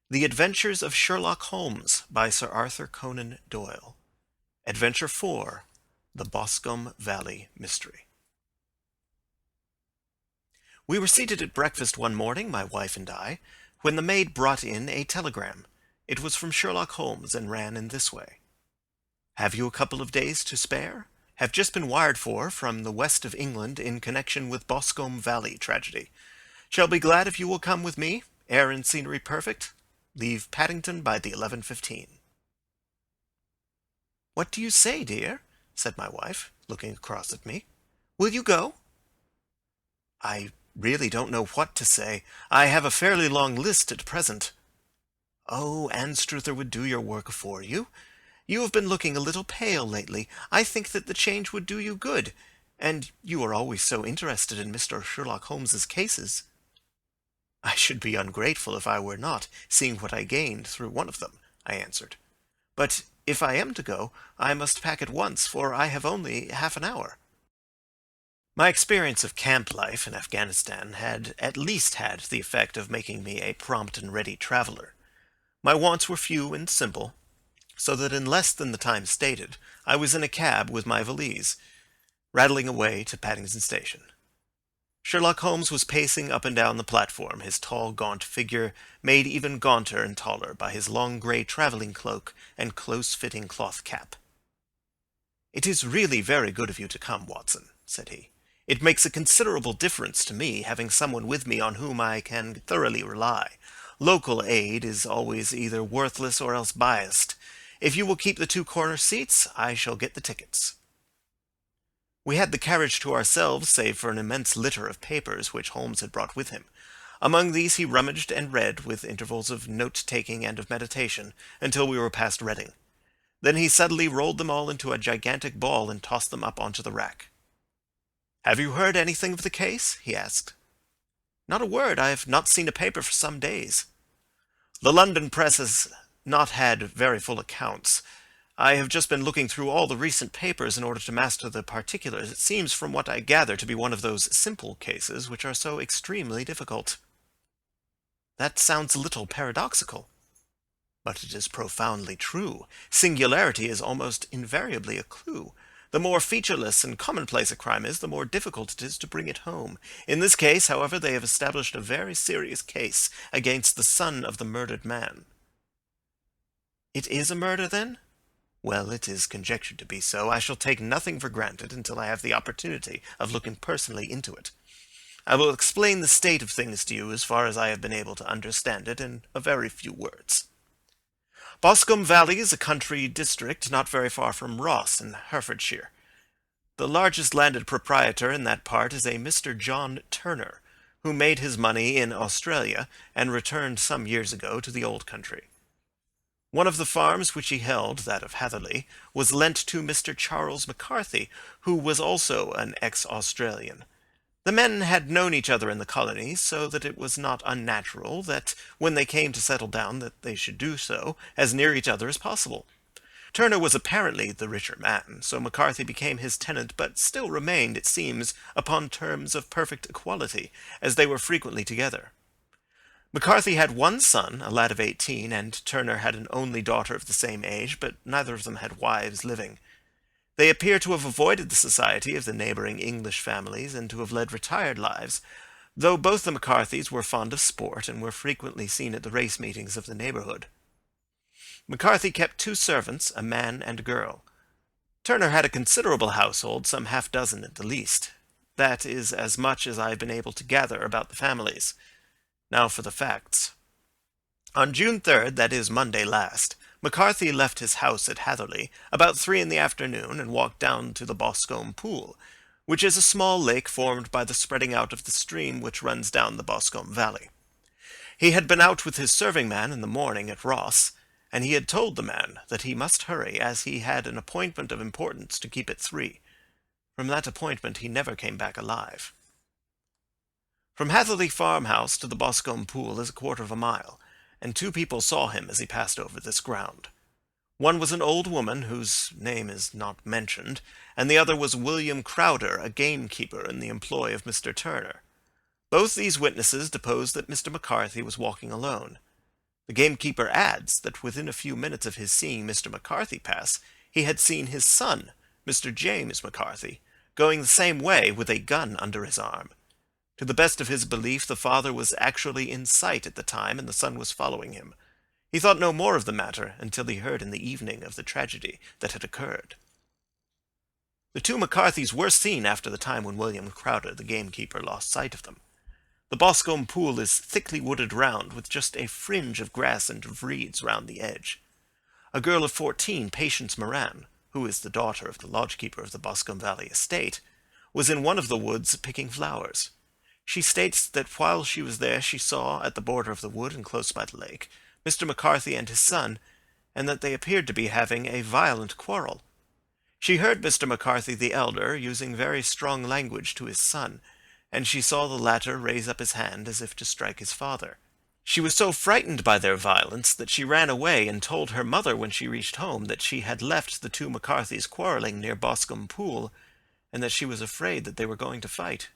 The Adventures of Sherlock Holmes by Sir Arthur Conan Doyle. Adventure 4. The Boscombe Valley Mystery. We were seated at breakfast one morning, my wife and I, when the maid brought in a telegram. It was from Sherlock Holmes and ran in this way. Have you a couple of days to spare? Have just been wired for from the west of England in connection with Boscombe Valley tragedy. Shall be glad if you will come with me. Air and scenery perfect. Leave Paddington by the 11:15. "What do you say, dear?" said my wife, looking across at me. "Will you go?" "I really don't know what to say. I have a fairly long list at present." "Oh, Anstruther would do your work for you. You have been looking a little pale lately. I think that the change would do you good. And you are always so interested in Mr. Sherlock Holmes's cases." "I should be ungrateful if I were not, seeing what I gained through one of them," I answered. "But if I am to go, I must pack at once, for I have only half an hour." My experience of camp life in Afghanistan had at least had the effect of making me a prompt and ready traveler. My wants were few and simple, so that in less than the time stated, I was in a cab with my valise, rattling away to Paddington Station. Sherlock Holmes was pacing up and down the platform, his tall, gaunt figure made even gaunter and taller by his long grey travelling cloak and close-fitting cloth cap. "It is really very good of you to come, Watson," said he. "It makes a considerable difference to me, having someone with me on whom I can thoroughly rely. Local aid is always either worthless or else biased. If you will keep the two corner seats, I shall get the tickets." We had the carriage to ourselves, save for an immense litter of papers which Holmes had brought with him. Among these he rummaged and read, with intervals of note-taking and of meditation, until we were past Reading. Then he suddenly rolled them all into a gigantic ball and tossed them up onto the rack. "Have you heard anything of the case?" he asked. "Not a word. I have not seen a paper for some days." "The London press has not had very full accounts. I have just been looking through all the recent papers in order to master the particulars. It seems from what I gather to be one of those simple cases which are so extremely difficult." "That sounds a little paradoxical." "But it is profoundly true. Singularity is almost invariably a clue. The more featureless and commonplace a crime is, the more difficult it is to bring it home. In this case, however, they have established a very serious case against the son of the murdered man." "It is a murder, then?" "Well, it is conjectured to be so. I shall take nothing for granted until I have the opportunity of looking personally into it. I will explain the state of things to you as far as I have been able to understand it in a very few words. Boscombe Valley is a country district not very far from Ross in Herefordshire. The largest landed proprietor in that part is a Mr. John Turner, who made his money in Australia and returned some years ago to the old country. One of the farms which he held, that of Hatherley, was lent to Mr. Charles McCarthy, who was also an ex-Australian. The men had known each other in the colonies, so that it was not unnatural that, when they came to settle down, that they should do so as near each other as possible. Turner was apparently the richer man, so McCarthy became his tenant, but still remained, it seems, upon terms of perfect equality, as they were frequently together. McCarthy had one son, a lad of 18, and Turner had an only daughter of the same age, but neither of them had wives living. They appear to have avoided the society of the neighbouring English families, and to have led retired lives, though both the McCarthys were fond of sport, and were frequently seen at the race meetings of the neighbourhood. McCarthy kept two servants, a man and a girl. Turner had a considerable household, some half-dozen at the least. That is as much as I have been able to gather about the families. Now for the facts. On June 3rd, that is Monday last, McCarthy left his house at Hatherley about 3 in the afternoon and walked down to the Boscombe Pool, which is a small lake formed by the spreading out of the stream which runs down the Boscombe Valley. He had been out with his serving-man in the morning at Ross, and he had told the man that he must hurry, as he had an appointment of importance to keep at 3. From that appointment he never came back alive. From Hatherley farmhouse to the Boscombe Pool is a quarter of a mile, and 2 people saw him as he passed over this ground. One was an old woman, whose name is not mentioned, and the other was William Crowder, a gamekeeper in the employ of Mr. Turner. Both these witnesses deposed that Mr. McCarthy was walking alone. The gamekeeper adds that within a few minutes of his seeing Mr. McCarthy pass, he had seen his son, Mr. James McCarthy, going the same way with a gun under his arm. To the best of his belief, the father was actually in sight at the time, and the son was following him. He thought no more of the matter until he heard in the evening of the tragedy that had occurred. The two McCarthys were seen after the time when William Crowder, the gamekeeper, lost sight of them. The Boscombe pool is thickly wooded round, with just a fringe of grass and of reeds round the edge. A girl of 14, Patience Moran, who is the daughter of the lodge-keeper of the Boscombe Valley estate, was in one of the woods picking flowers. She states that while she was there she saw, at the border of the wood and close by the lake, Mr. McCarthy and his son, and that they appeared to be having a violent quarrel. She heard Mr. McCarthy the elder using very strong language to his son, and she saw the latter raise up his hand as if to strike his father. She was so frightened by their violence that she ran away and told her mother when she reached home that she had left the two McCarthys quarrelling near Boscombe Pool, and that she was afraid that they were going to fight.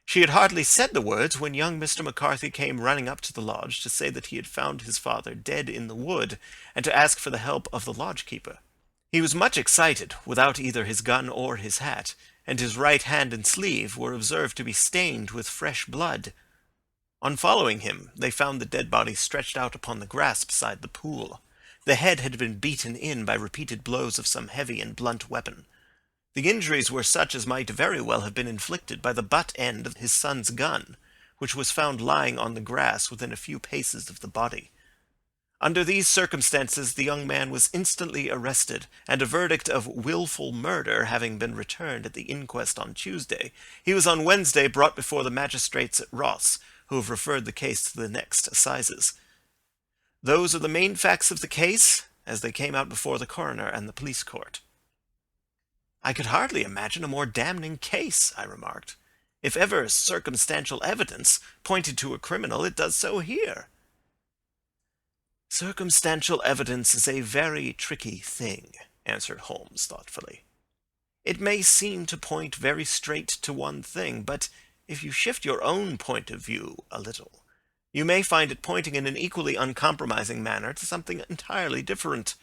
She had hardly said the words when young Mr. McCarthy came running up to the lodge to say that he had found his father dead in the wood, and to ask for the help of the lodge-keeper. He was much excited, without either his gun or his hat, and his right hand and sleeve were observed to be stained with fresh blood. On following him, they found the dead body stretched out upon the grass beside the pool. The head had been beaten in by repeated blows of some heavy and blunt weapon. The injuries were such as might very well have been inflicted by the butt end of his son's gun, which was found lying on the grass within a few paces of the body. Under these circumstances the young man was instantly arrested, and a verdict of wilful murder having been returned at the inquest on Tuesday, he was on Wednesday brought before the magistrates at Ross, who have referred the case to the next assizes. Those are the main facts of the case, as they came out before the coroner and the police court. "I could hardly imagine a more damning case," I remarked. "If ever circumstantial evidence pointed to a criminal, it does so here." "Circumstantial evidence is a very tricky thing," answered Holmes thoughtfully. "It may seem to point very straight to one thing, but if you shift your own point of view a little, you may find it pointing in an equally uncompromising manner to something entirely different.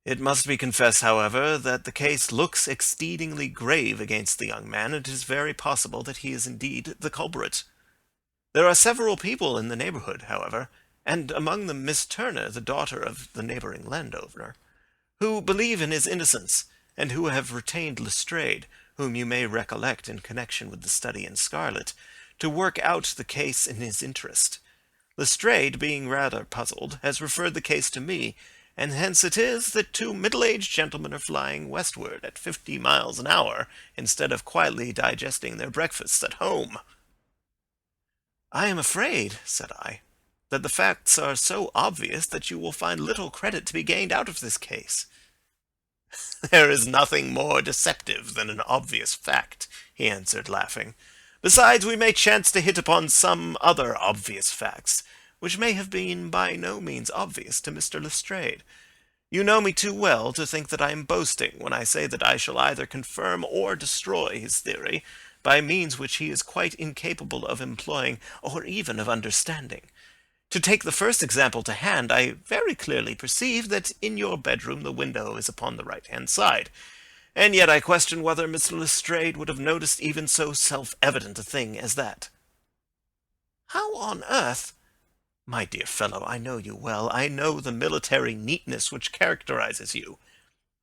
It must be confessed, however, that the case looks exceedingly grave against the young man, and it is very possible that he is indeed the culprit. There are several people in the neighbourhood, however, and among them Miss Turner, the daughter of the neighbouring landowner, who believe in his innocence, and who have retained Lestrade, whom you may recollect in connection with the study in scarlet, to work out the case in his interest. Lestrade, being rather puzzled, has referred the case to me, and hence it is that two middle-aged gentlemen are flying westward at 50 miles an hour, instead of quietly digesting their breakfasts at home." "I am afraid," said I, "that the facts are so obvious that you will find little credit to be gained out of this case." "There is nothing more deceptive than an obvious fact," he answered, laughing. "Besides, we may chance to hit upon some other obvious facts, which may have been by no means obvious to Mr. Lestrade. You know me too well to think that I am boasting when I say that I shall either confirm or destroy his theory by means which he is quite incapable of employing or even of understanding. To take the first example to hand, I very clearly perceive that in your bedroom the window is upon the right-hand side, and yet I question whether Mr. Lestrade would have noticed even so self-evident a thing as that." "How on earth—" "My dear fellow, I know you well. I know the military neatness which characterizes you.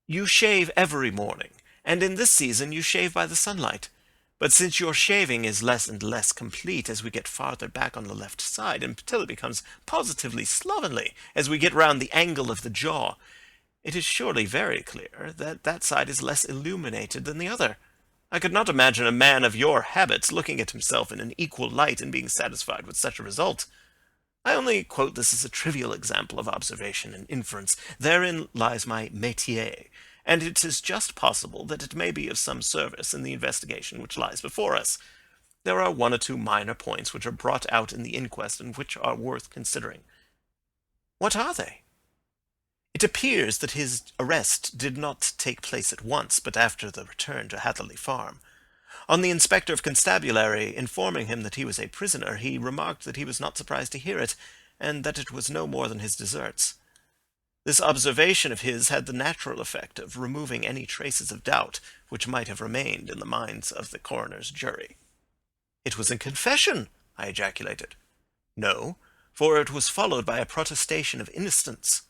You shave every morning, and in this season you shave by the sunlight. But since your shaving is less and less complete as we get farther back on the left side, until it becomes positively slovenly as we get round the angle of the jaw, it is surely very clear that that side is less illuminated than the other. I could not imagine a man of your habits looking at himself in an equal light and being satisfied with such a result. I only quote this as a trivial example of observation and inference. Therein lies my métier, and it is just possible that it may be of some service in the investigation which lies before us. There are one or two minor points which are brought out in the inquest and which are worth considering." "What are they?" "It appears that his arrest did not take place at once, but after the return to Hatherley Farm. On the inspector of constabulary informing him that he was a prisoner, he remarked that he was not surprised to hear it, and that it was no more than his deserts. This observation of his had the natural effect of removing any traces of doubt which might have remained in the minds of the coroner's jury. "It was a confession!" I ejaculated. "No, for it was followed by a protestation of innocence.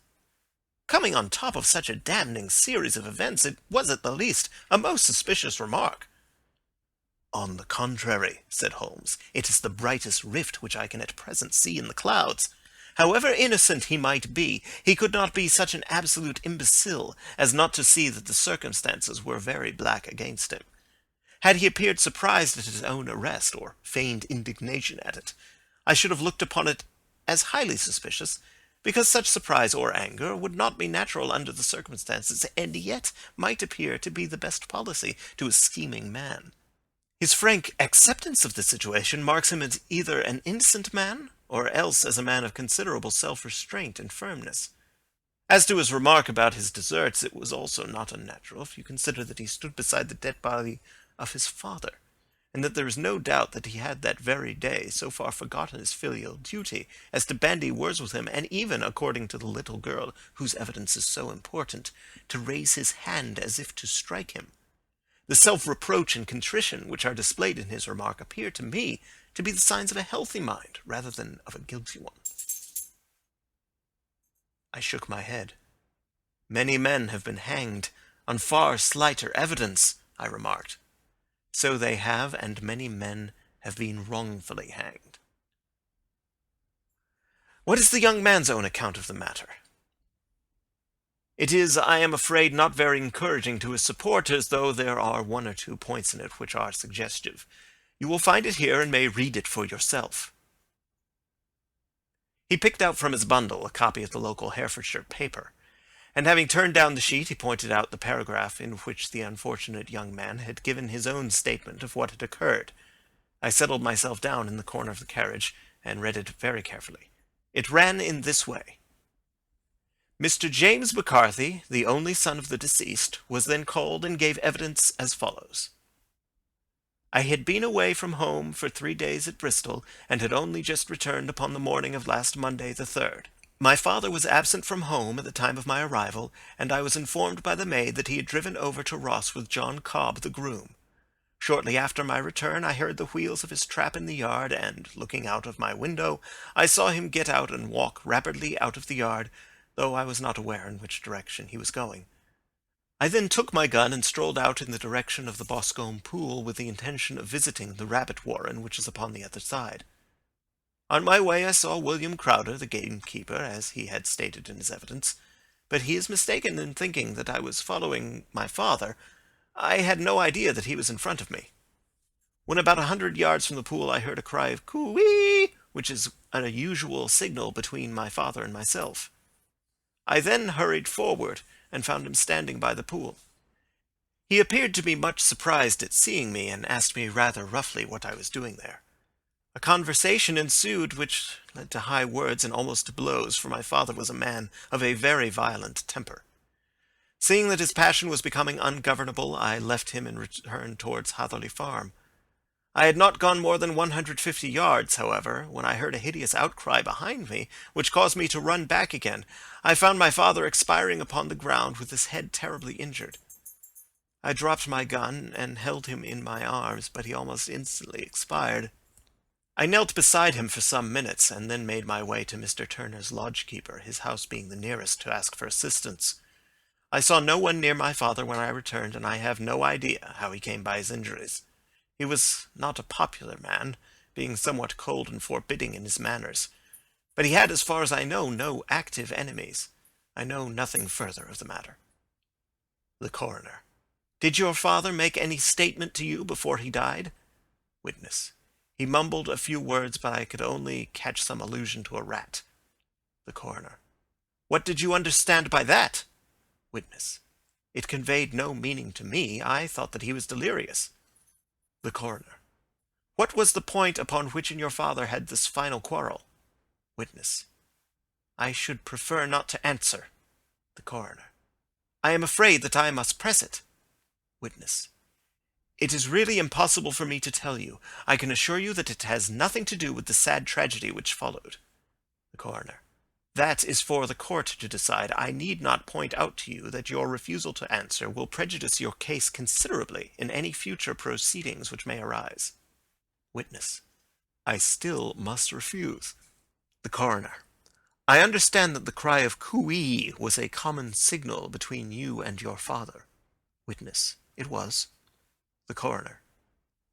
Coming on top of such a damning series of events, it was at the least a most suspicious remark." "On the contrary," said Holmes, "it is the brightest rift which I can at present see in the clouds. However innocent he might be, he could not be such an absolute imbecile as not to see that the circumstances were very black against him. Had he appeared surprised at his own arrest, or feigned indignation at it, I should have looked upon it as highly suspicious, because such surprise or anger would not be natural under the circumstances, and yet might appear to be the best policy to a scheming man. His frank acceptance of the situation marks him as either an innocent man, or else as a man of considerable self-restraint and firmness. As to his remark about his deserts, it was also not unnatural, if you consider that he stood beside the dead body of his father, and that there is no doubt that he had that very day so far forgotten his filial duty as to bandy words with him, and even, according to the little girl whose evidence is so important, to raise his hand as if to strike him. The self-reproach and contrition which are displayed in his remark appear to me to be the signs of a healthy mind rather than of a guilty one." I shook my head. "Many men have been hanged on far slighter evidence," I remarked. "So they have, and many men have been wrongfully hanged." "What is the young man's own account of the matter?" "It is, I am afraid, not very encouraging to his supporters, though there are one or two points in it which are suggestive. You will find it here, and may read it for yourself." He picked out from his bundle a copy of the local Herefordshire paper, and having turned down the sheet, he pointed out the paragraph in which the unfortunate young man had given his own statement of what had occurred. I settled myself down in the corner of the carriage, and read it very carefully. It ran in this way: "Mr. James McCarthy, the only son of the deceased, was then called and gave evidence as follows. I had been away from home for 3 days at Bristol, and had only just returned upon the morning of last Monday the 3rd. My father was absent from home at the time of my arrival, and I was informed by the maid that he had driven over to Ross with John Cobb, the groom. Shortly after my return I heard the wheels of his trap in the yard, and, looking out of my window, I saw him get out and walk rapidly out of the yard, though I was not aware in which direction he was going. I then took my gun and strolled out in the direction of the Boscombe pool with the intention of visiting the rabbit warren which is upon the other side. On my way I saw William Crowder, the gamekeeper, as he had stated in his evidence, but he is mistaken in thinking that I was following my father. I had no idea that he was in front of me. When about 100 yards from the pool I heard a cry of coo-ee, which is an unusual signal between my father and myself. I then hurried forward, and found him standing by the pool. He appeared to be much surprised at seeing me, and asked me rather roughly what I was doing there. A conversation ensued which led to high words and almost to blows, for my father was a man of a very violent temper. Seeing that his passion was becoming ungovernable, I left him and returned towards Hatherley Farm. I had not gone more than 150 yards, however, when I heard a hideous outcry behind me, which caused me to run back again. I found my father expiring upon the ground with his head terribly injured. I dropped my gun and held him in my arms, but he almost instantly expired. I knelt beside him for some minutes, and then made my way to Mr. Turner's lodge-keeper, his house being the nearest, to ask for assistance. I saw no one near my father when I returned, and I have no idea how he came by his injuries. He was not a popular man, being somewhat cold and forbidding in his manners, but he had, as far as I know, no active enemies. I know nothing further of the matter." The Coroner: "Did your father make any statement to you before he died?" Witness: "He mumbled a few words, but I could only catch some allusion to a rat." The Coroner: "What did you understand by that?" Witness: "It conveyed no meaning to me. I thought that he was delirious." The Coroner: "What was the point upon which you and your father had this final quarrel?" Witness: "I should prefer not to answer." The Coroner: "I am afraid that I must press it." Witness: "It is really impossible for me to tell you. I can assure you that it has nothing to do with the sad tragedy which followed." The coroner. "That is for the court to decide. I need not point out to you that your refusal to answer will prejudice your case considerably in any future proceedings which may arise." Witness: "I still must refuse." The coroner: "I understand that the cry of cooee was a common signal between you and your father." Witness: "It was." The coroner: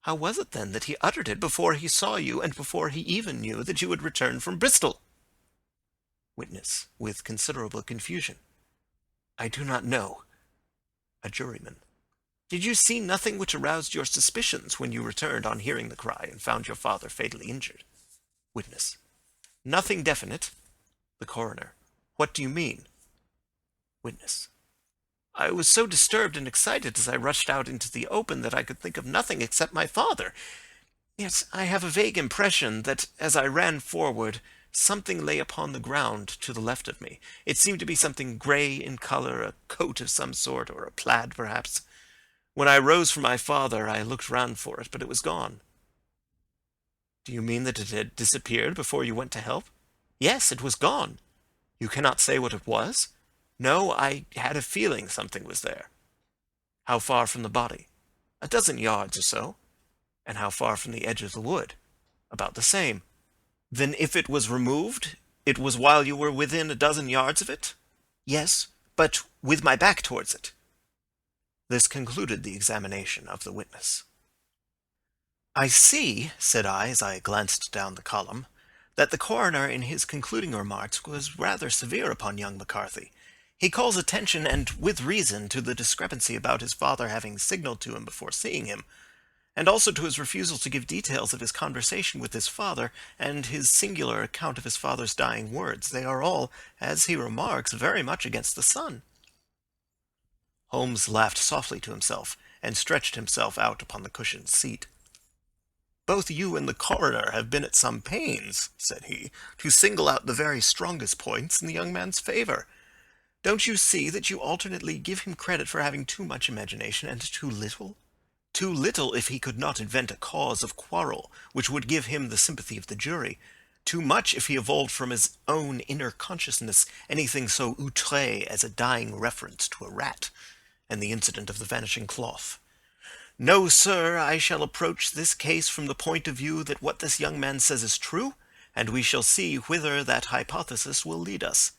"How was it then that he uttered it before he saw you and before he even knew that you had returned from Bristol?" Witness, with considerable confusion: "I do not know." A juryman: "Did you see nothing which aroused your suspicions when you returned on hearing the cry and found your father fatally injured?" Witness: "Nothing definite." The coroner: "What do you mean?" Witness: "I was so disturbed and excited as I rushed out into the open that I could think of nothing except my father. Yet I have a vague impression that as I ran forward, something lay upon the ground to the left of me. It seemed to be something grey in colour, a coat of some sort, or a plaid perhaps. When I rose from my father, I looked round for it, but it was gone." "Do you mean that it had disappeared before you went to help?" "Yes, it was gone." "You cannot say what it was?" "No, I had a feeling something was there." "How far from the body?" "A dozen yards or so." "And how far from the edge of the wood?" "About the same." "Then if it was removed, it was while you were within a dozen yards of it?" "Yes, but with my back towards it." This concluded the examination of the witness. "I see," said I, as I glanced down the column, "that the coroner in his concluding remarks was rather severe upon young McCarthy. He calls attention, and with reason, to the discrepancy about his father having signalled to him before seeing him, and also to his refusal to give details of his conversation with his father, and his singular account of his father's dying words. They are all, as he remarks, very much against the son." Holmes laughed softly to himself, and stretched himself out upon the cushioned seat. "Both you and the coroner have been at some pains," said he, "to single out the very strongest points in the young man's favour. Don't you see that you alternately give him credit for having too much imagination and too little? Too little if he could not invent a cause of quarrel which would give him the sympathy of the jury. Too much if he evolved from his own inner consciousness anything so outré as a dying reference to a rat, and the incident of the vanishing cloth. No, sir, I shall approach this case from the point of view that what this young man says is true, and we shall see whither that hypothesis will lead us.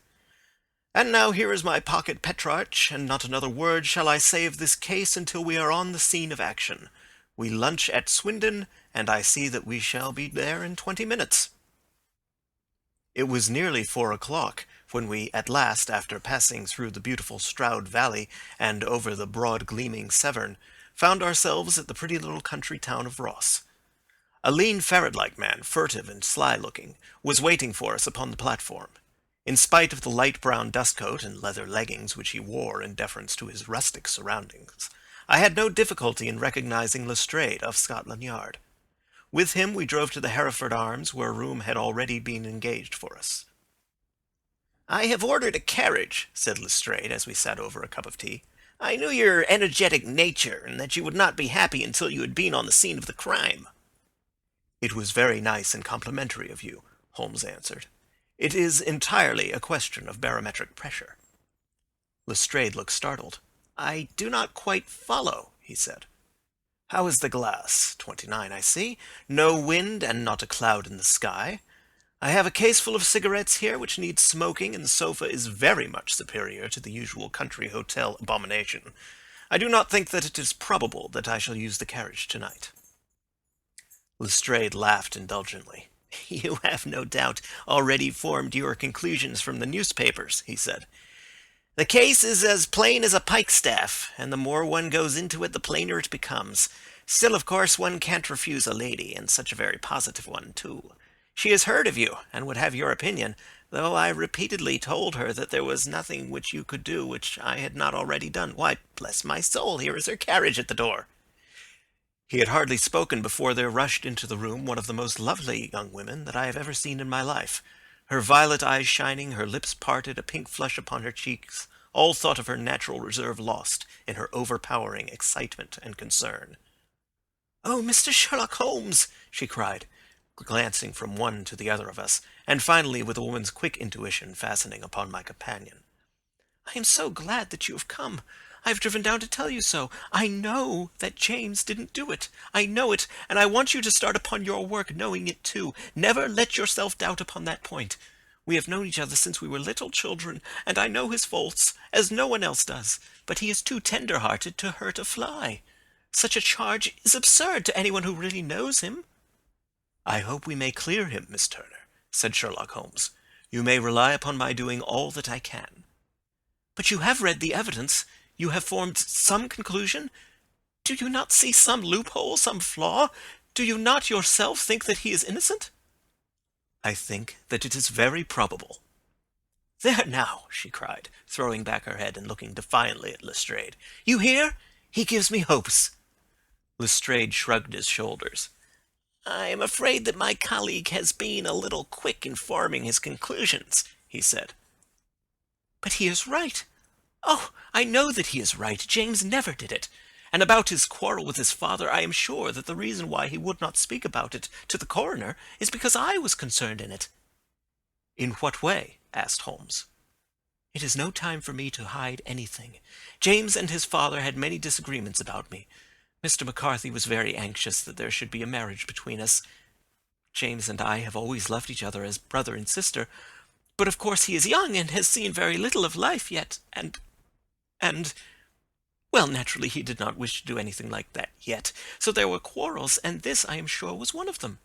And now here is my pocket Petrarch, and not another word shall I say of this case until we are on the scene of action. We lunch at Swindon, and I see that we shall be there in 20 minutes. It was nearly 4 o'clock when we at last, after passing through the beautiful Stroud Valley and over the broad gleaming Severn, found ourselves at the pretty little country town of Ross. A lean ferret-like man, furtive and sly-looking, was waiting for us upon the platform. In spite of the light brown dustcoat and leather leggings which he wore in deference to his rustic surroundings, I had no difficulty in recognizing Lestrade of Scotland Yard. With him we drove to the Hereford Arms, where a room had already been engaged for us. "I have ordered a carriage," said Lestrade, as we sat over a cup of tea. "I knew your energetic nature, and that you would not be happy until you had been on the scene of the crime." "It was very nice and complimentary of you," Holmes answered. "It is entirely a question of barometric pressure." Lestrade looked startled. "I do not quite follow," he said. "How is the glass? 29, I see. No wind and not a cloud in the sky. I have a case full of cigarettes here which needs smoking, and the sofa is very much superior to the usual country hotel abomination. I do not think that it is probable that I shall use the carriage tonight." Lestrade laughed indulgently. "You have no doubt already formed your conclusions from the newspapers," he said. "The case is as plain as a pikestaff, and the more one goes into it, the plainer it becomes. Still, of course, one can't refuse a lady, and such a very positive one, too. She has heard of you, and would have your opinion, though I repeatedly told her that there was nothing which you could do which I had not already done. Why, bless my soul, here is her carriage at the door." He had hardly spoken before there rushed into the room one of the most lovely young women that I have ever seen in my life. Her violet eyes shining, her lips parted, a pink flush upon her cheeks, all thought of her natural reserve lost in her overpowering excitement and concern. "Oh, Mr. Sherlock Holmes!" she cried. glancing from one to the other of us, and finally with a woman's quick intuition fastening upon my companion. "I am so glad that you have come. I have driven down to tell you so. I know that James didn't do it. I know it, and I want you to start upon your work knowing it too. Never let yourself doubt upon that point. We have known each other since we were little children, and I know his faults, as no one else does, but he is too tender-hearted to hurt a fly. Such a charge is absurd to anyone who really knows him." "I hope we may clear him, Miss Turner," said Sherlock Holmes. "You may rely upon my doing all that I can." "But you have read the evidence. You have formed some conclusion. Do you not see some loophole, some flaw? Do you not yourself think that he is innocent?" "I think that it is very probable." "There now," she cried, throwing back her head and looking defiantly at Lestrade. "You hear? He gives me hopes." Lestrade shrugged his shoulders. "I am afraid that my colleague has been a little quick in forming his conclusions," he said. "But he is right. Oh, I know that he is right. James never did it. And about his quarrel with his father, I am sure that the reason why he would not speak about it to the coroner is because I was concerned in it." "In what way?" asked Holmes. "It is no time for me to hide anything. James and his father had many disagreements about me. Mr. McCarthy was very anxious that there should be a marriage between us. James and I have always loved each other as brother and sister, but of course he is young and has seen very little of life yet, well, naturally he did not wish to do anything like that yet, so there were quarrels, and this, I am sure, was one of them."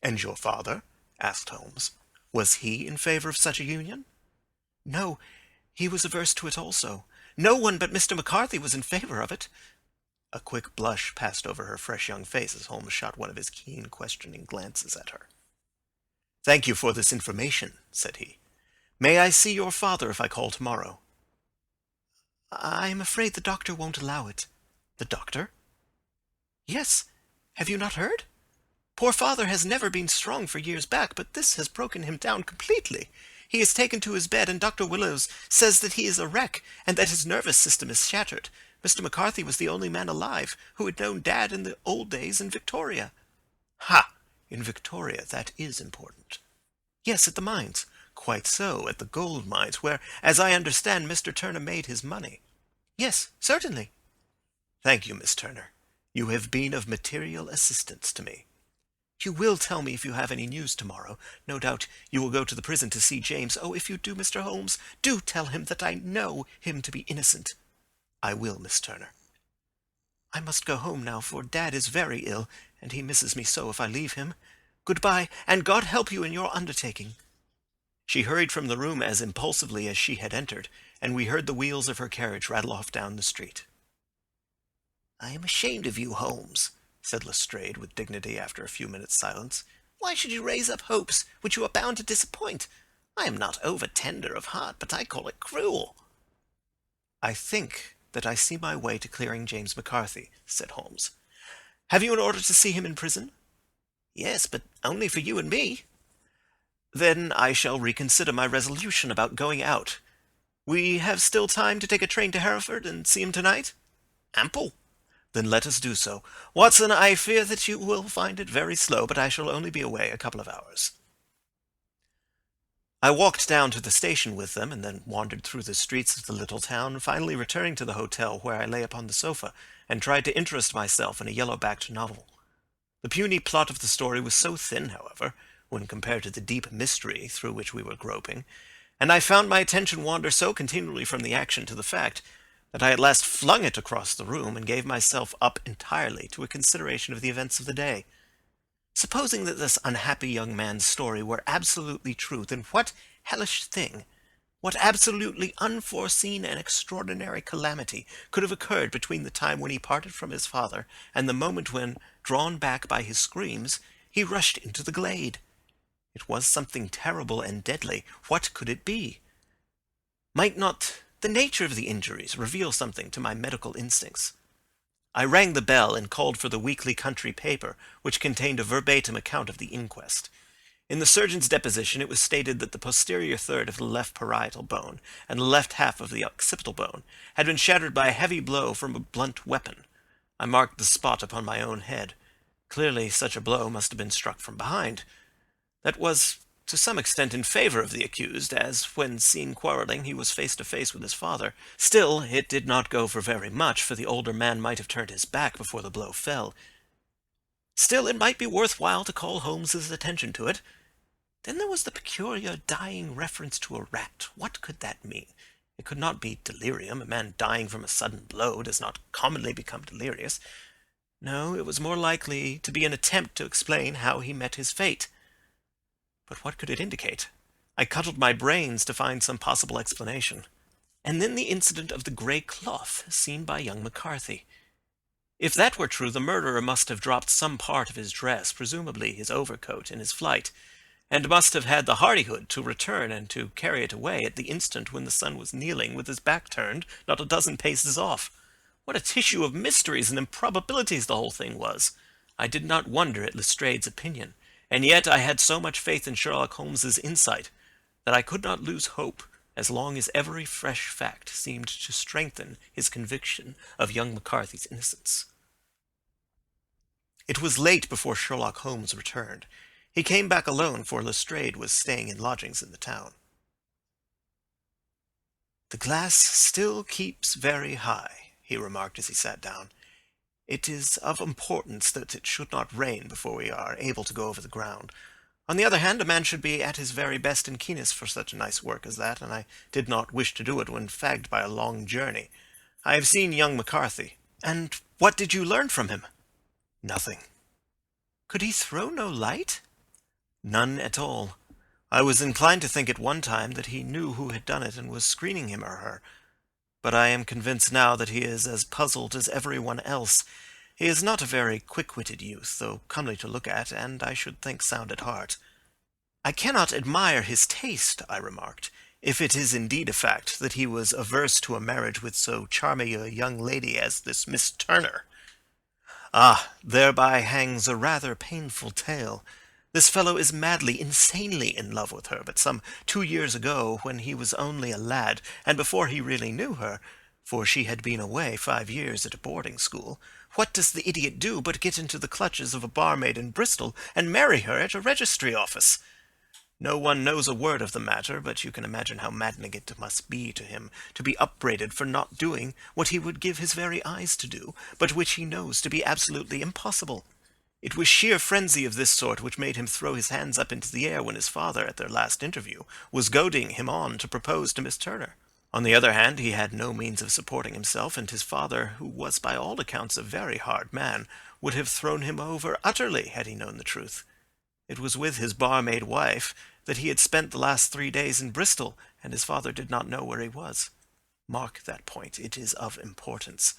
"And your father?" asked Holmes. "Was he in favor of such a union?" "No, he was averse to it also. No one but Mr. McCarthy was in favor of it." A quick blush passed over her fresh young face as Holmes shot one of his keen, questioning glances at her. "Thank you for this information," said he. "May I see your father if I call tomorrow?" "I am afraid the doctor won't allow it." "The doctor?" "Yes. Have you not heard? Poor father has never been strong for years back, but this has broken him down completely. He is taken to his bed, and Dr. Willows says that he is a wreck, and that his nervous system is shattered. Mr. McCarthy was the only man alive who had known Dad in the old days in Victoria." "Ha! In Victoria, that is important." "Yes, at the mines." "Quite so, at the gold mines, where, as I understand, Mr. Turner made his money." "Yes, certainly." "Thank you, Miss Turner. You have been of material assistance to me." "You will tell me if you have any news tomorrow. No doubt you will go to the prison to see James. Oh, if you do, Mr. Holmes, do tell him that I know him to be innocent." "I will, Miss Turner." "I must go home now, for Dad is very ill, and he misses me so if I leave him. Goodbye, and God help you in your undertaking." She hurried from the room as impulsively as she had entered, and we heard the wheels of her carriage rattle off down the street. "I am ashamed of you, Holmes," said Lestrade with dignity after a few minutes' silence. "Why should you raise up hopes which you are bound to disappoint? I am not over-tender of heart, but I call it cruel." "I think that I see my way to clearing James McCarthy," said Holmes. "Have you an order to see him in prison?" "Yes, but only for you and me." "Then I shall reconsider my resolution about going out. We have still time to take a train to Hereford and see him tonight?" "Ample." "Then let us do so. Watson, I fear that you will find it very slow, but I shall only be away a couple of hours." I walked down to the station with them, and then wandered through the streets of the little town, finally returning to the hotel, where I lay upon the sofa, and tried to interest myself in a yellow-backed novel. The puny plot of the story was so thin, however, when compared to the deep mystery through which we were groping, and I found my attention wander so continually from the action to the fact, that I at last flung it across the room and gave myself up entirely to a consideration of the events of the day. Supposing that this unhappy young man's story were absolutely true, then what hellish thing, what absolutely unforeseen and extraordinary calamity could have occurred between the time when he parted from his father and the moment when, drawn back by his screams, he rushed into the glade? It was something terrible and deadly. What could it be? Might not the nature of the injuries reveal something to my medical instincts? I rang the bell and called for the weekly country paper, which contained a verbatim account of the inquest. In the surgeon's deposition it was stated that the posterior third of the left parietal bone and the left half of the occipital bone had been shattered by a heavy blow from a blunt weapon. I marked the spot upon my own head. Clearly such a blow must have been struck from behind. That was to some extent in favor of the accused, as when seen quarreling he was face to face with his father. Still, it did not go for very much, for the older man might have turned his back before the blow fell. Still, it might be worthwhile to call Holmes's attention to it. Then there was the peculiar dying reference to a rat. What could that mean? It could not be delirium. A man dying from a sudden blow does not commonly become delirious. No, it was more likely to be an attempt to explain how he met his fate. But what could it indicate? I cudgelled my brains to find some possible explanation. And then the incident of the grey cloth seen by young McCarthy. If that were true, the murderer must have dropped some part of his dress, presumably his overcoat, in his flight, and must have had the hardihood to return and to carry it away at the instant when the son was kneeling with his back turned not a dozen paces off. What a tissue of mysteries and improbabilities the whole thing was! I did not wonder at Lestrade's opinion, and yet I had so much faith in Sherlock Holmes's insight that I could not lose hope as long as every fresh fact seemed to strengthen his conviction of young McCarthy's innocence. It was late before Sherlock Holmes returned. He came back alone, for Lestrade was staying in lodgings in the town. "The glass still keeps very high," he remarked as he sat down. "It is of importance that it should not rain before we are able to go over the ground. On the other hand, a man should be at his very best and keenest for such a nice work as that, and I did not wish to do it when fagged by a long journey. I have seen young McCarthy." "And what did you learn from him?" "Nothing." "Could he throw no light?" "None at all. I was inclined to think at one time that he knew who had done it and was screening him or her. But I am convinced now that he is as puzzled as everyone else. He is not a very quick-witted youth, though comely to look at, and I should think sound at heart." "I cannot admire his taste," I remarked, "if it is indeed a fact that he was averse to a marriage with so charming a young lady as this Miss Turner." "Ah, thereby hangs a rather painful tale. This fellow is madly, insanely in love with her, but some 2 years ago, when he was only a lad, and before he really knew her, for she had been away 5 years at a boarding school, what does the idiot do but get into the clutches of a barmaid in Bristol and marry her at a registry office? No one knows a word of the matter, but you can imagine how maddening it must be to him to be upbraided for not doing what he would give his very eyes to do, but which he knows to be absolutely impossible. It was sheer frenzy of this sort which made him throw his hands up into the air when his father, at their last interview, was goading him on to propose to Miss Turner. On the other hand, he had no means of supporting himself, and his father, who was by all accounts a very hard man, would have thrown him over utterly had he known the truth. It was with his barmaid wife that he had spent the last 3 days in Bristol, and his father did not know where he was. Mark that point. It is of importance.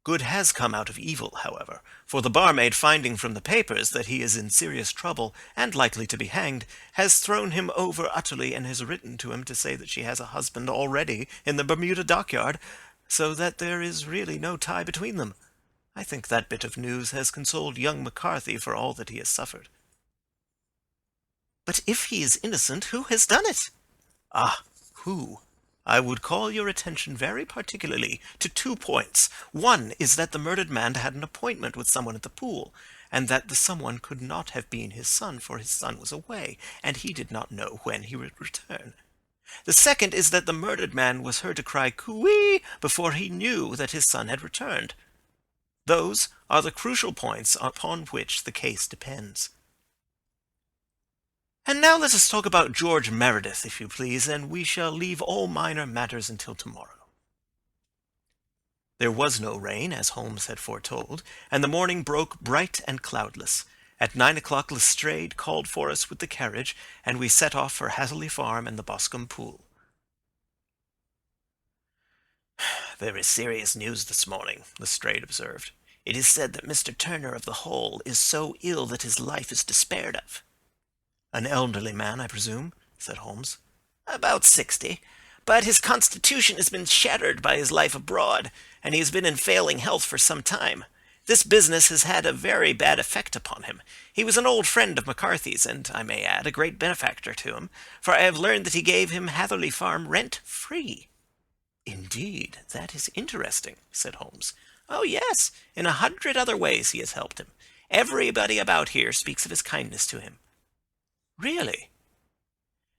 Good has come out of evil, however, for the barmaid, finding from the papers that he is in serious trouble and likely to be hanged, has thrown him over utterly and has written to him to say that she has a husband already in the Bermuda dockyard, so that there is really no tie between them. I think that bit of news has consoled young McCarthy for all that he has suffered." "But if he is innocent, who has done it?" "Ah, who? I would call your attention very particularly to 2 points. One is that the murdered man had an appointment with someone at the pool, and that the someone could not have been his son, for his son was away, and he did not know when he would return. The second is that the murdered man was heard to cry cooee before he knew that his son had returned. Those are the crucial points upon which the case depends." "And now let us talk about George Meredith, if you please, and we shall leave all minor matters until tomorrow." There was no rain, as Holmes had foretold, and the morning broke bright and cloudless. At 9 o'clock Lestrade called for us with the carriage, and we set off for Hatherley Farm and the Boscombe Pool. "There is serious news this morning," Lestrade observed. "It is said that Mr. Turner of the Hole is so ill that his life is despaired of." "An elderly man, I presume?" said Holmes. "About 60. But his constitution has been shattered by his life abroad, and he has been in failing health for some time. This business has had a very bad effect upon him. He was an old friend of McCarthy's, and, I may add, a great benefactor to him, for I have learned that he gave him Hatherley Farm rent-free." "Indeed, that is interesting," said Holmes. "Oh, yes. In 100 other ways he has helped him. Everybody about here speaks of his kindness to him." "Really?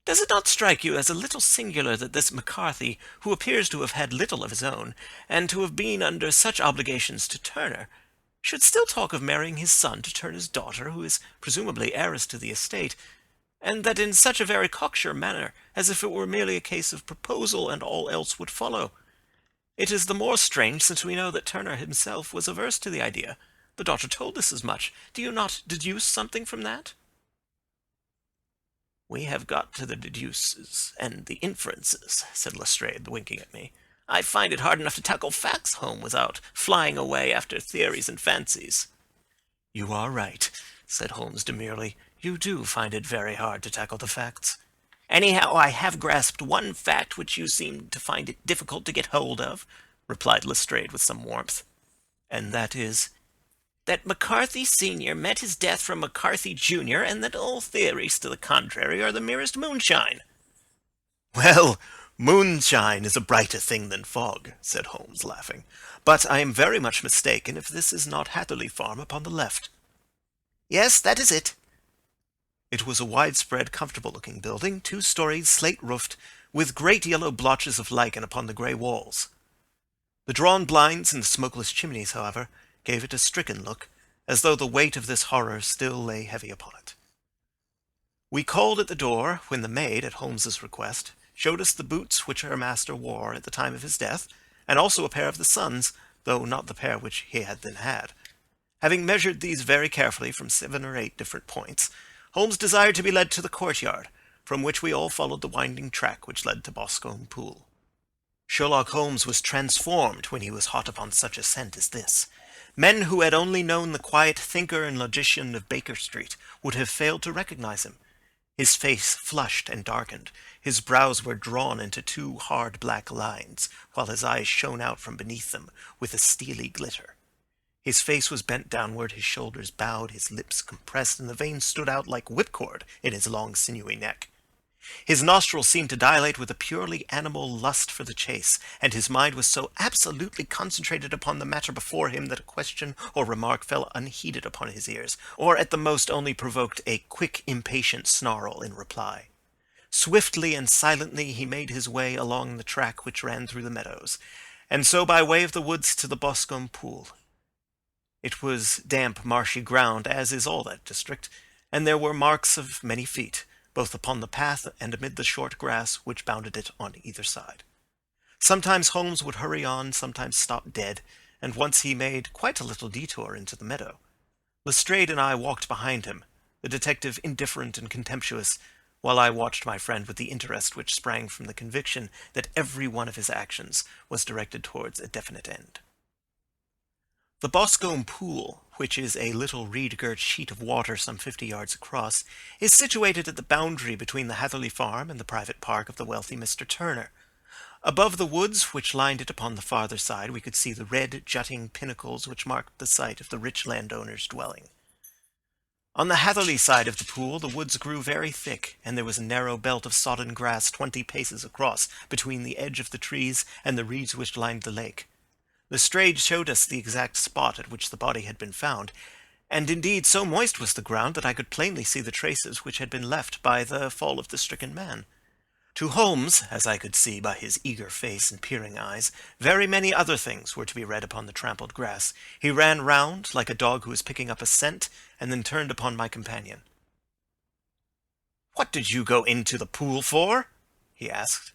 Does it not strike you as a little singular that this McCarthy, who appears to have had little of his own, and to have been under such obligations to Turner, should still talk of marrying his son to Turner's daughter, who is presumably heiress to the estate, and that in such a very cocksure manner, as if it were merely a case of proposal and all else would follow? It is the more strange since we know that Turner himself was averse to the idea. The daughter told us as much. Do you not deduce something from that?" "We have got to the deduces and the inferences," said Lestrade, winking at me. "I find it hard enough to tackle facts home without flying away after theories and fancies." "You are right," said Holmes demurely. "You do find it very hard to tackle the facts." "Anyhow, I have grasped one fact which you seem to find it difficult to get hold of," replied Lestrade with some warmth. "And that is?" "That McCarthy Sr. met his death from McCarthy Jr., and that all theories to the contrary are the merest moonshine." "Well, moonshine is a brighter thing than fog," said Holmes, laughing. "But I am very much mistaken if this is not Hatherley Farm upon the left." "Yes, that is it." It was a widespread, comfortable-looking building, 2 stories, slate-roofed, with great yellow blotches of lichen upon the grey walls. The drawn blinds and the smokeless chimneys, however, gave it a stricken look, as though the weight of this horror still lay heavy upon it. We called at the door, when the maid, at Holmes's request, showed us the boots which her master wore at the time of his death, and also a pair of the son's, though not the pair which he had then had. Having measured these very carefully from 7 or 8 different points, Holmes desired to be led to the courtyard, from which we all followed the winding track which led to Boscombe Pool. Sherlock Holmes was transformed when he was hot upon such a scent as this. Men who had only known the quiet thinker and logician of Baker Street would have failed to recognize him. His face flushed and darkened. His brows were drawn into 2 hard black lines, while his eyes shone out from beneath them with a steely glitter. His face was bent downward, his shoulders bowed, his lips compressed, and the veins stood out like whipcord in his long sinewy neck. His nostrils seemed to dilate with a purely animal lust for the chase, and his mind was so absolutely concentrated upon the matter before him that a question or remark fell unheeded upon his ears, or at the most only provoked a quick, impatient snarl in reply. Swiftly and silently he made his way along the track which ran through the meadows, and so by way of the woods to the Boscombe Pool. It was damp, marshy ground, as is all that district, and there were marks of many feet, both upon the path and amid the short grass which bounded it on either side. Sometimes Holmes would hurry on, sometimes stop dead, and once he made quite a little detour into the meadow. Lestrade and I walked behind him, the detective indifferent and contemptuous, while I watched my friend with the interest which sprang from the conviction that every one of his actions was directed towards a definite end. The Boscombe Pool, which is a little reed-girt sheet of water some 50 yards across, is situated at the boundary between the Hatherley Farm and the private park of the wealthy Mr. Turner. Above the woods which lined it upon the farther side we could see the red, jutting pinnacles which marked the site of the rich landowner's dwelling. On the Hatherley side of the pool the woods grew very thick, and there was a narrow belt of sodden grass 20 paces across between the edge of the trees and the reeds which lined the lake. Lestrade showed us the exact spot at which the body had been found, and indeed so moist was the ground that I could plainly see the traces which had been left by the fall of the stricken man. To Holmes, as I could see by his eager face and peering eyes, very many other things were to be read upon the trampled grass. He ran round, like a dog who is picking up a scent, and then turned upon my companion. "What did you go into the pool for?" he asked.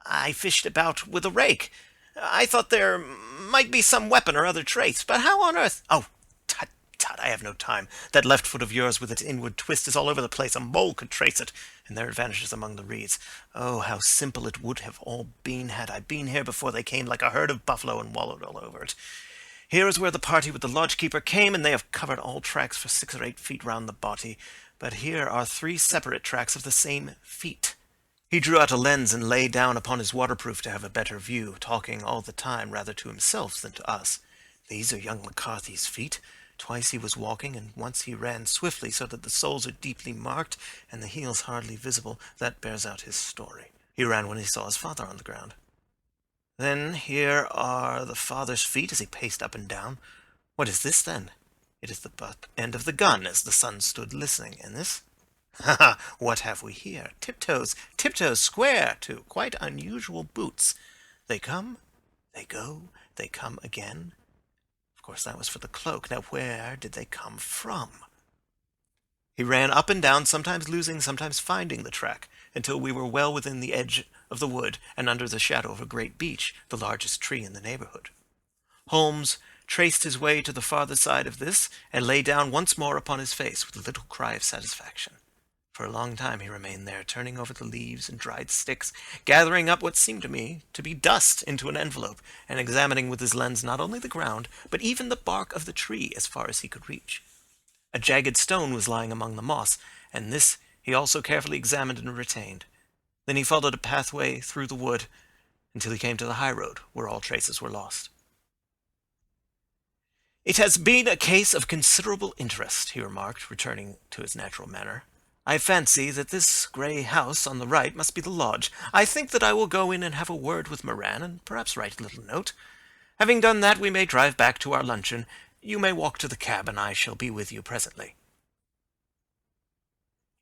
"I fished about with a rake. I thought there might be some weapon or other trace, but how on earth—" "Oh, tut, tut, I have no time. That left foot of yours with its inward twist is all over the place. A mole could trace it, and there it vanishes among the reeds. Oh, how simple it would have all been had I been here before they came like a herd of buffalo and wallowed all over it. Here is where the party with the lodge-keeper came, and they have covered all tracks for 6 or 8 feet round the body. But here are 3 separate tracks of the same feet." He drew out a lens and lay down upon his waterproof to have a better view, talking all the time rather to himself than to us. "These are young McCarthy's feet. Twice he was walking, and once he ran swiftly, so that the soles are deeply marked and the heels hardly visible. That bears out his story. He ran when he saw his father on the ground. Then here are the father's feet as he paced up and down. What is this, then? It is the butt end of the gun as the son stood listening. And this? Ha ha! What have we here? Tiptoes, tiptoes square, too. Quite unusual boots. They come, they go, they come again. Of course, that was for the cloak. Now, where did they come from? He ran up and down, sometimes losing, sometimes finding the track, until we were well within the edge of the wood and under the shadow of a great beech, the largest tree in the neighborhood. Holmes traced his way to the farther side of this and lay down once more upon his face with a little cry of satisfaction. For a long time he remained there, turning over the leaves and dried sticks, gathering up what seemed to me to be dust into an envelope, and examining with his lens not only the ground, but even the bark of the tree as far as he could reach. A jagged stone was lying among the moss, and this he also carefully examined and retained. Then he followed a pathway through the wood until he came to the high road, where all traces were lost. "It has been a case of considerable interest," he remarked, returning to his natural manner. "I fancy that this grey house on the right must be the lodge. I think that I will go in and have a word with Moran, and perhaps write a little note. Having done that, we may drive back to our luncheon. You may walk to the cab, and I shall be with you presently."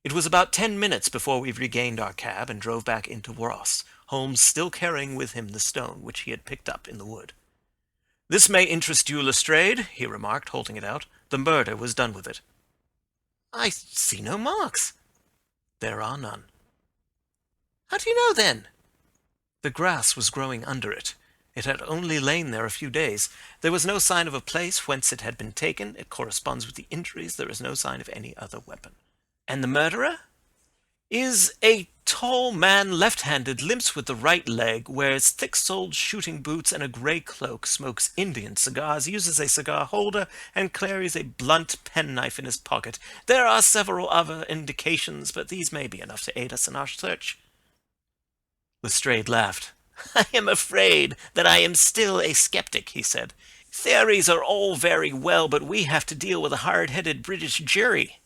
It was about 10 minutes before we regained our cab and drove back into Ross, Holmes still carrying with him the stone which he had picked up in the wood. "This may interest you, Lestrade," he remarked, holding it out. "The murder was done with it." "I see no marks." "There are none." "How do you know, then?" "The grass was growing under it. It had only lain there a few days. There was no sign of a place whence it had been taken. It corresponds with the injuries. There is no sign of any other weapon." "And the murderer?" "Is a tall man, left-handed, limps with the right leg, wears thick-soled shooting boots and a grey cloak, smokes Indian cigars, uses a cigar holder, and carries a blunt penknife in his pocket. There are several other indications, but these may be enough to aid us in our search." Lestrade laughed. "I am afraid that I am still a skeptic," he said. "Theories are all very well, but we have to deal with a hard-headed British jury."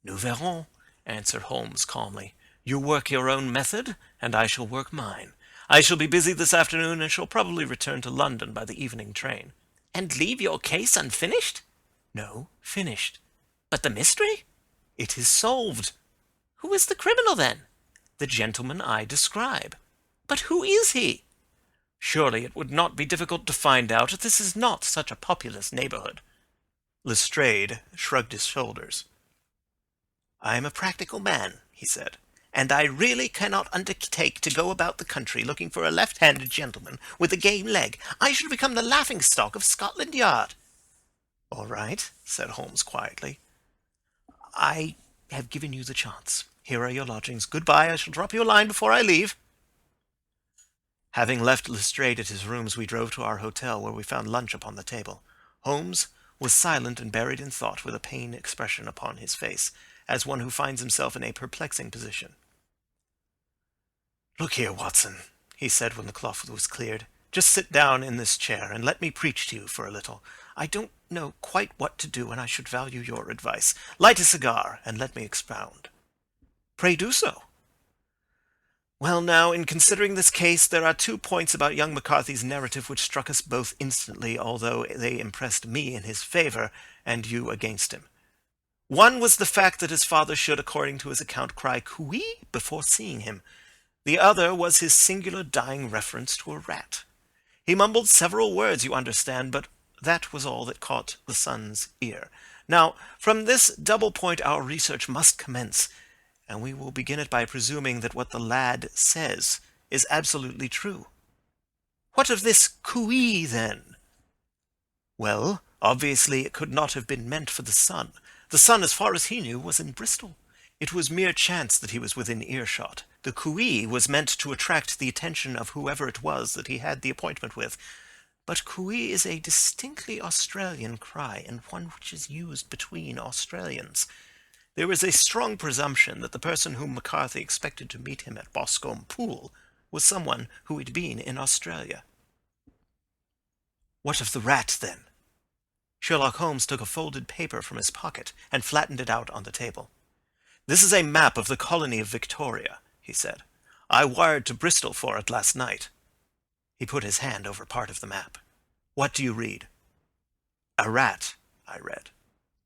"Nous verrons," answered Holmes calmly. "You work your own method, and I shall work mine. I shall be busy this afternoon, and shall probably return to London by the evening train." "And leave your case unfinished?" "No, finished." "But the mystery?" "It is solved." "Who is the criminal, then?" "The gentleman I describe." "But who is he?" "Surely it would not be difficult to find out. This is not such a populous neighborhood." Lestrade shrugged his shoulders. "I am a practical man," he said, "and I really cannot undertake to go about the country looking for a left-handed gentleman with a game leg. I should become the laughing-stock of Scotland Yard." "All right," said Holmes quietly. "I have given you the chance. Here are your lodgings. Goodbye. I shall drop you a line before I leave." Having left Lestrade at his rooms, we drove to our hotel, where we found lunch upon the table. Holmes was silent and buried in thought, with a pained expression upon his face, as one who finds himself in a perplexing position. "Look here, Watson," he said when the cloth was cleared. "Just sit down in this chair, and let me preach to you for a little. I don't know quite what to do, and I should value your advice. Light a cigar, and let me expound." "Pray do so." "Well, now, in considering this case, there are 2 points about young McCarthy's narrative which struck us both instantly, although they impressed me in his favor and you against him. One was the fact that his father should, according to his account, cry "cooey" before seeing him. The other was his singular dying reference to a rat. He mumbled several words, you understand, but that was all that caught the son's ear. Now, from this double point our research must commence, and we will begin it by presuming that what the lad says is absolutely true. What of this cooey, then? Well, obviously it could not have been meant for the son. The son, as far as he knew, was in Bristol. It was mere chance that he was within earshot. The cooey was meant to attract the attention of whoever it was that he had the appointment with. But cooey is a distinctly Australian cry, and one which is used between Australians. There is a strong presumption that the person whom McCarthy expected to meet him at Boscombe Pool was someone who had been in Australia. What of the rat, then? Sherlock Holmes took a folded paper from his pocket and flattened it out on the table. "This is a map of the colony of Victoria," he said. "I wired to Bristol for it last night." He put his hand over part of the map. "What do you read?" "A rat," I read.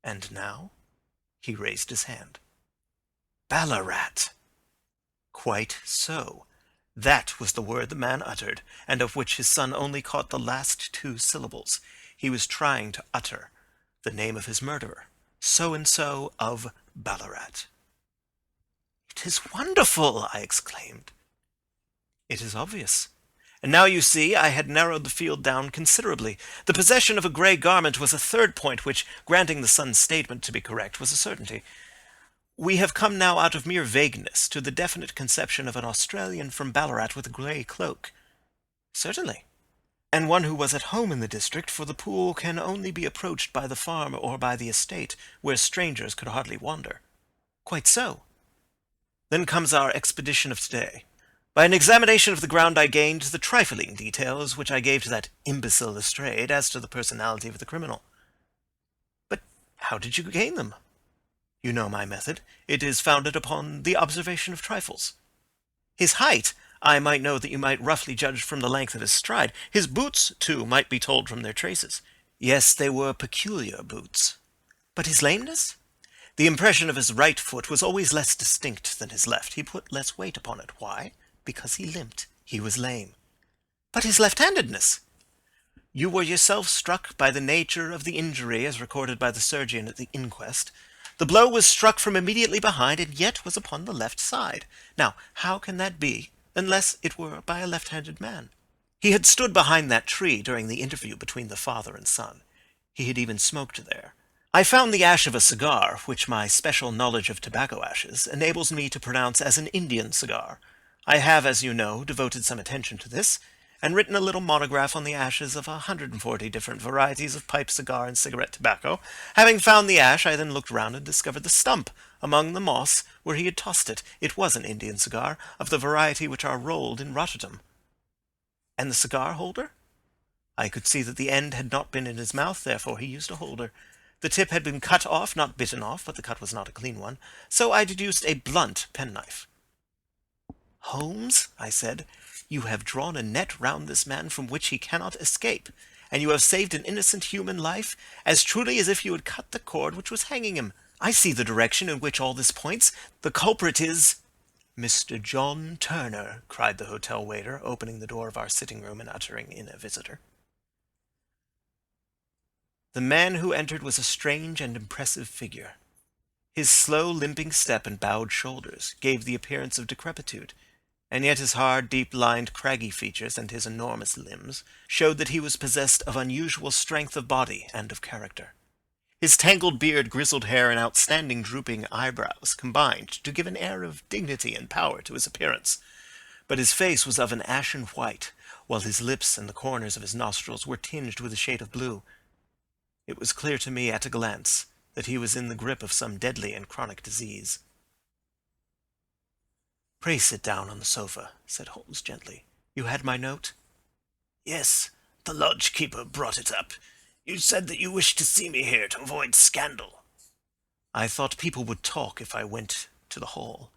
And now? He raised his hand. Ballarat. Quite so. That was the word the man uttered, and of which his son only caught the last two syllables. He was trying to utter the name of his murderer, so-and-so of Ballarat. "It is wonderful!" I exclaimed. "It is obvious. And now you see I had narrowed the field down considerably. The possession of a grey garment was a third point which, granting the son's statement to be correct, was a certainty. We have come now out of mere vagueness to the definite conception of an Australian from Ballarat with a grey cloak. Certainly. And one who was at home in the district, for the pool can only be approached by the farm or by the estate, where strangers could hardly wander. Quite so. Then comes our expedition of today. By an examination of the ground I gained the trifling details which I gave to that imbecile Lestrade as to the personality of the criminal. But how did you gain them? You know my method. It is founded upon the observation of trifles. His height I might know that you might roughly judge from the length of his stride. His boots, too, might be told from their traces. Yes, they were peculiar boots. But his lameness? The impression of his right foot was always less distinct than his left. He put less weight upon it. Why? Because he limped. He was lame. But his left-handedness? You were yourself struck by the nature of the injury as recorded by the surgeon at the inquest. The blow was struck from immediately behind, and yet was upon the left side. Now, how can that be, unless it were by a left-handed man? He had stood behind that tree during the interview between the father and son. He had even smoked there. I found the ash of a cigar, which my special knowledge of tobacco ashes enables me to pronounce as an Indian cigar. I have, as you know, devoted some attention to this, and written a little monograph on the ashes of 140 different varieties of pipe, cigar, and cigarette tobacco. Having found the ash, I then looked round and discovered the stump among the moss where he had tossed it. It was an Indian cigar, of the variety which are rolled in Rotterdam. And the cigar holder? I could see that the end had not been in his mouth, therefore he used a holder. The tip had been cut off, not bitten off, but the cut was not a clean one, so I deduced a blunt penknife. "Holmes," I said, "you have drawn a net round this man from which he cannot escape, and you have saved an innocent human life as truly as if you had cut the cord which was hanging him. I see the direction in which all this points. The culprit is—" "Mr. John Turner," cried the hotel waiter, opening the door of our sitting-room and uttering in a visitor. The man who entered was a strange and impressive figure. His slow, limping step and bowed shoulders gave the appearance of decrepitude, and yet his hard, deep-lined, craggy features and his enormous limbs showed that he was possessed of unusual strength of body and of character. His tangled beard, grizzled hair, and outstanding drooping eyebrows combined to give an air of dignity and power to his appearance, but his face was of an ashen white, while his lips and the corners of his nostrils were tinged with a shade of blue. It was clear to me at a glance that he was in the grip of some deadly and chronic disease. "Pray sit down on the sofa," said Holmes gently. "You had my note?" "Yes, the lodge-keeper brought it up. You said that you wished to see me here to avoid scandal." "I thought people would talk if I went to the hall."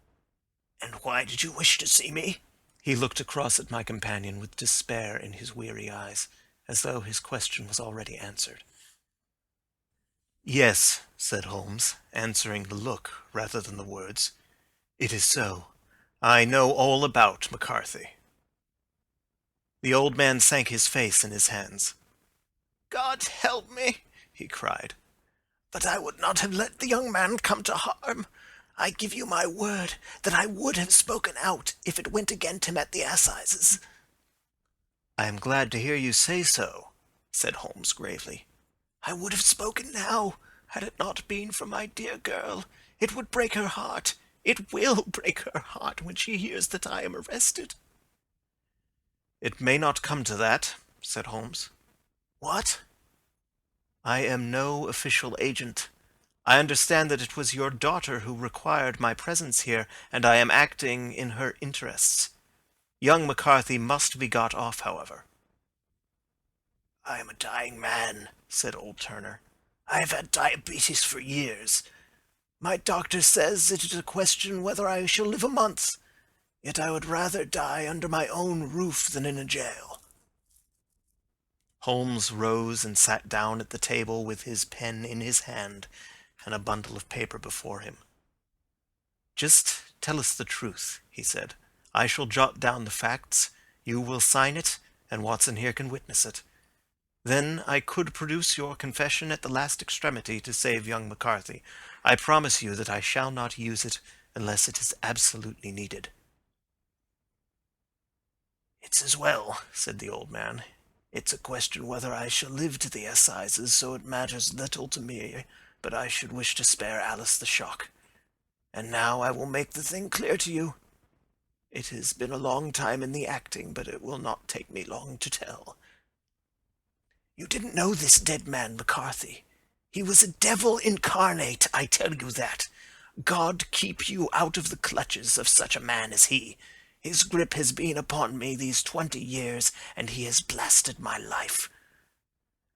"And why did you wish to see me?" He looked across at my companion with despair in his weary eyes, as though his question was already answered. "Yes," said Holmes, answering the look rather than the words. "It is so. I know all about McCarthy." The old man sank his face in his hands. "God help me," he cried. "But I would not have let the young man come to harm. I give you my word that I would have spoken out if it went against him at the assizes." "I am glad to hear you say so," said Holmes gravely. "I would have spoken now, had it not been for my dear girl. It would break her heart. It will break her heart when she hears that I am arrested." "It may not come to that," said Holmes. "What?" "I am no official agent. I understand that it was your daughter who required my presence here, and I am acting in her interests. Young McCarthy must be got off, however." "I am a dying man," said old Turner. "I have had diabetes for years. My doctor says it is a question whether I shall live a month. Yet I would rather die under my own roof than in a jail." Holmes rose and sat down at the table with his pen in his hand, and a bundle of paper before him. "Just tell us the truth," he said. "I shall jot down the facts, you will sign it, and Watson here can witness it. Then I could produce your confession at the last extremity to save young McCarthy. I promise you that I shall not use it unless it is absolutely needed." "It's as well," said the old man. "It's a question whether I shall live to the assizes, so it matters little to me, but I should wish to spare Alice the shock. And now I will make the thing clear to you. It has been a long time in the acting, but it will not take me long to tell. You didn't know this dead man, McCarthy. He was a devil incarnate, I tell you that. God keep you out of the clutches of such a man as he. His grip has been upon me these 20 years, and he has blasted my life.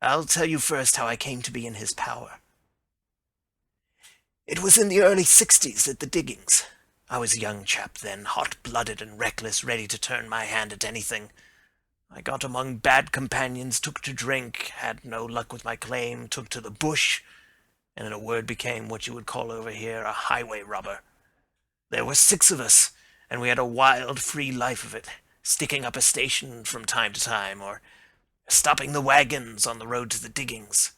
I'll tell you first how I came to be in his power. It was in the early 60s at the diggings. I was a young chap then, hot-blooded and reckless, ready to turn my hand at anything. I got among bad companions, took to drink, had no luck with my claim, took to the bush, and in a word became what you would call over here a highway robber. There were 6 of us, and we had a wild, free life of it, sticking up a station from time to time, or stopping the wagons on the road to the diggings.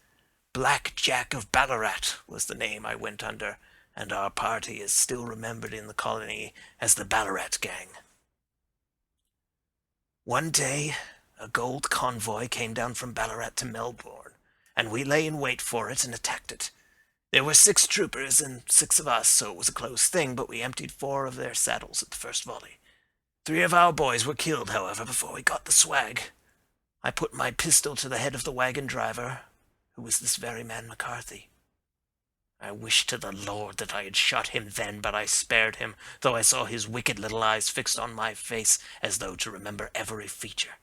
Black Jack of Ballarat was the name I went under, and our party is still remembered in the colony as the Ballarat Gang. One day, a gold convoy came down from Ballarat to Melbourne, and we lay in wait for it and attacked it. There were 6 troopers and 6 of us, so it was a close thing, but we emptied 4 of their saddles at the first volley. 3 of our boys were killed, however, before we got the swag. I put my pistol to the head of the wagon driver, who was this very man McCarthy. I wished to the Lord that I had shot him then, but I spared him, though I saw his wicked little eyes fixed on my face as though to remember every feature.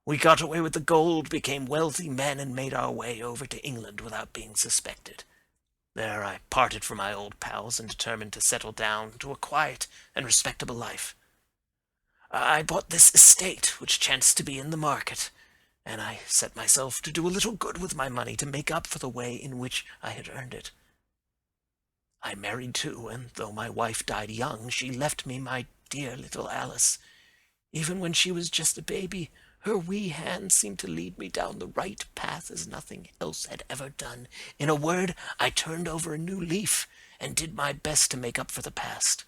We got away with the gold, became wealthy men, and made our way over to England without being suspected. There I parted from my old pals and determined to settle down to a quiet and respectable life. I bought this estate, which chanced to be in the market, and I set myself to do a little good with my money to make up for the way in which I had earned it. I married too, and though my wife died young, she left me my dear little Alice. Even when she was just a baby, her wee hand seemed to lead me down the right path as nothing else had ever done. In a word, I turned over a new leaf and did my best to make up for the past.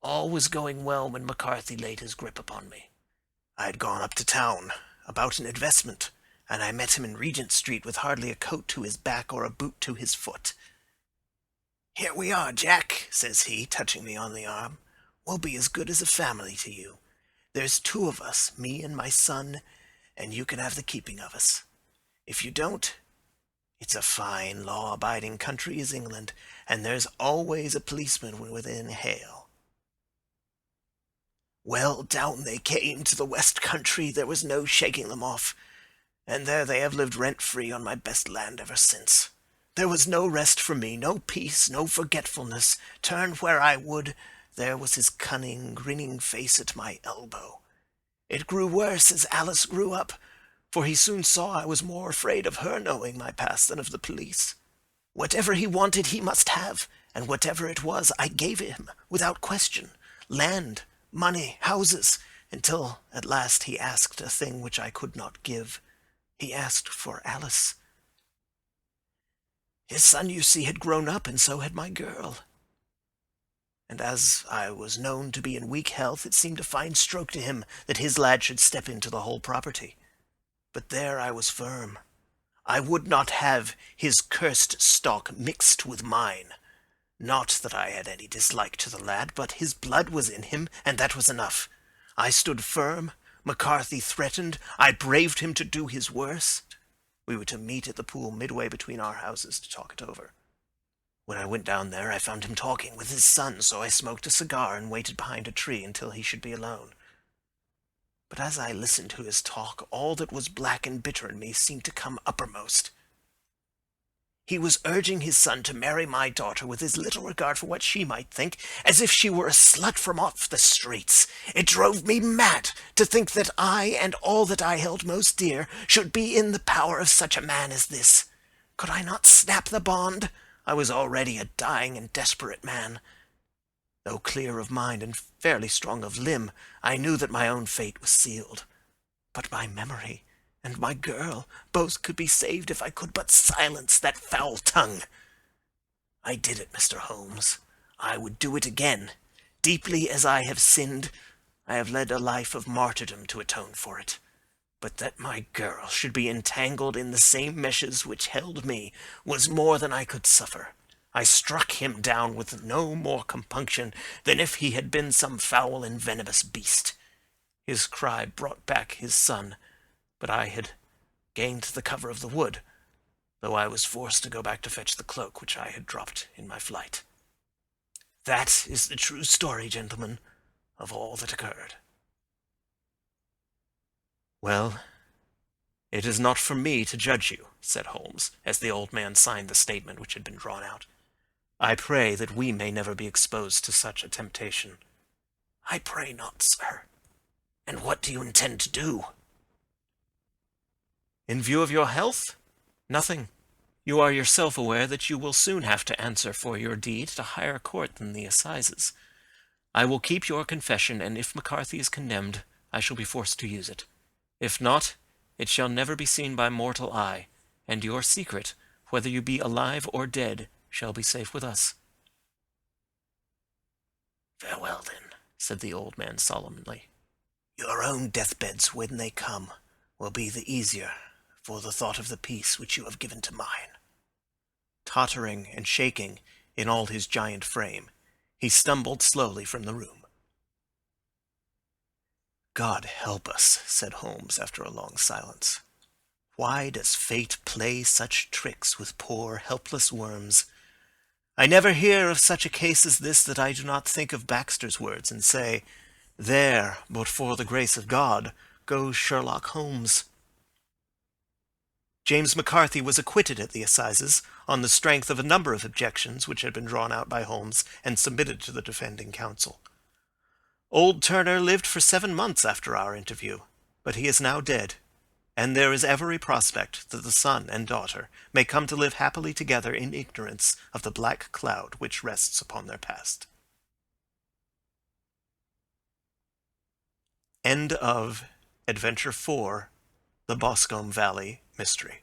All was going well when McCarthy laid his grip upon me. I had gone up to town about an investment, and I met him in Regent Street with hardly a coat to his back or a boot to his foot. "Here we are, Jack," says he, touching me on the arm. "We'll be as good as a family to you. There's 2 of us, me and my son, and you can have the keeping of us. If you don't, it's a fine, law-abiding country is England, and there's always a policeman within hail." Well, down they came to the West Country. There was no shaking them off, and there they have lived rent-free on my best land ever since. There was no rest for me, no peace, no forgetfulness. Turn where I would, there was his cunning, grinning face at my elbow. It grew worse as Alice grew up, for he soon saw I was more afraid of her knowing my past than of the police. Whatever he wanted he must have, and whatever it was I gave him, without question. Land, money, houses, until at last he asked a thing which I could not give. He asked for Alice. His son, you see, had grown up, and so had my girl. And as I was known to be in weak health, it seemed a fine stroke to him that his lad should step into the whole property. But there I was firm. I would not have his cursed stock mixed with mine. Not that I had any dislike to the lad, but his blood was in him, and that was enough. I stood firm. McCarthy threatened. I braved him to do his worst. We were to meet at the pool midway between our houses to talk it over. When I went down there, I found him talking with his son, so I smoked a cigar and waited behind a tree until he should be alone. But as I listened to his talk, all that was black and bitter in me seemed to come uppermost. He was urging his son to marry my daughter with as little regard for what she might think, as if she were a slut from off the streets. It drove me mad to think that I and all that I held most dear should be in the power of such a man as this. Could I not snap the bond? I was already a dying and desperate man. Though clear of mind and fairly strong of limb, I knew that my own fate was sealed. But my memory and my girl both could be saved if I could but silence that foul tongue. I did it, Mr. Holmes. I would do it again. Deeply as I have sinned, I have led a life of martyrdom to atone for it. But that my girl should be entangled in the same meshes which held me was more than I could suffer. I struck him down with no more compunction than if he had been some foul and venomous beast. His cry brought back his son, but I had gained the cover of the wood, though I was forced to go back to fetch the cloak which I had dropped in my flight. That is the true story, gentlemen, of all that occurred. Well, it is not for me to judge you, said Holmes, as the old man signed the statement which had been drawn out. I pray that we may never be exposed to such a temptation. I pray not, sir. And what do you intend to do? In view of your health? Nothing. You are yourself aware that you will soon have to answer for your deed at a higher court than the assizes. I will keep your confession, and if McCarthy is condemned, I shall be forced to use it. If not, it shall never be seen by mortal eye, and your secret, whether you be alive or dead, shall be safe with us. Farewell, then, said the old man solemnly. Your own deathbeds, when they come, will be the easier for the thought of the peace which you have given to mine. Tottering and shaking in all his giant frame, he stumbled slowly from the room. God help us, said Holmes after a long silence. Why does fate play such tricks with poor, helpless worms? I never hear of such a case as this that I do not think of Baxter's words and say, there, but for the grace of God, goes Sherlock Holmes. James McCarthy was acquitted at the assizes on the strength of a number of objections which had been drawn out by Holmes and submitted to the defending counsel. Old Turner lived for 7 months after our interview, but he is now dead, and there is every prospect that the son and daughter may come to live happily together in ignorance of the black cloud which rests upon their past. End of Adventure 4, The Boscombe Valley Mystery.